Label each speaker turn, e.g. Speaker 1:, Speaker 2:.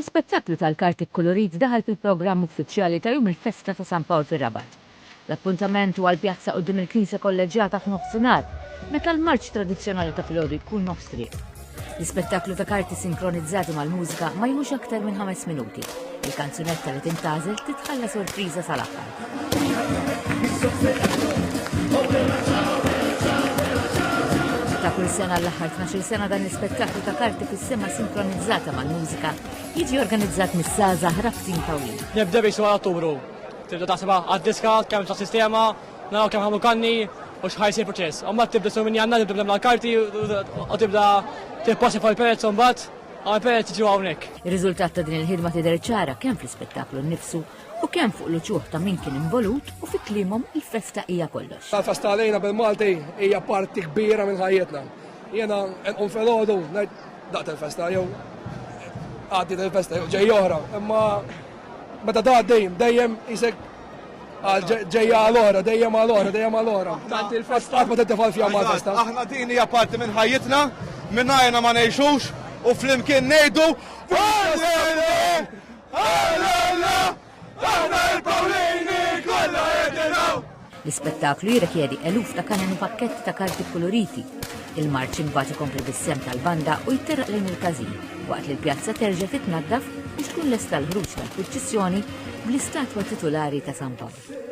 Speaker 1: L-ispettaklu tal-karti koloriti daħal fil-programm uffiċjali ta' jum il-Festa ta' San Pawl fir-Rabat. L-appuntament huwa l-pjazza quddiem il-Knisja Kolleġjata f'nofsinhar, meta l-marċ tradizzjonali ta' filgħodu jkun nofs triq. L-ispettaklu ta' karti sinkronizzati mal-mużika ma jmux aktar minn 5 minuti. Il-kanzunetta li tintgħażel titħalla sorpriża sal-aħħar. Ta' kull sena l-aħħar 12 sena dan l-ispettaklu ta' karti fis-sema sinkronizzata mal-mużika jiġi organizzat mis-saża ħraftin tawlin.
Speaker 2: Nibda biex wara Ottubru. Tibda taħsibha għad-diska, kemm ta' sistema, naraw kemm ħamlu kanni u x'ħajsir proċess. Umma tibda su minn janna tibda l-karti u tibda tipposi fuq il-perezz u mbagħad għal-perezz jiġu hawnhekk.
Speaker 1: Ir-riżultat ta' din il-ħidma tidher ċara kemm fl-ispettaklu nnifsu u kemm fuq l-uċuħ ta' min kien involut u fi kliemuhom il-festa hija kollox.
Speaker 3: Tal-festa għalejna bil-Malti hija parti kbira minn ħajjitna. Jiena nqum filgħodu ngħid daqt il-festa jew għaddi il-festa jew ġej oħra, imma meta tgħaddi dejjem isek ġejja għal-ora, dejjem għal-ora, dejjem għal-ora. Qatt ma tittifal fija mal-festa.
Speaker 4: Aħna din hija parti minn ħajjitna, minnajna ma ngħixux u flimkien ngħidu
Speaker 1: L-ispettaklu jirrikjedi eluf ta' kanani pakketti ta' karti koloriti. Il-marċ imbagħad ikompli bis-sem tal-banda u jitterraq lejn il-każin, waqt li l-pjazza terġa' titnaddaf biex tkun lesta l-ħruġ tal-proċessjoni bl-istatwa titolari ta' San Pawl.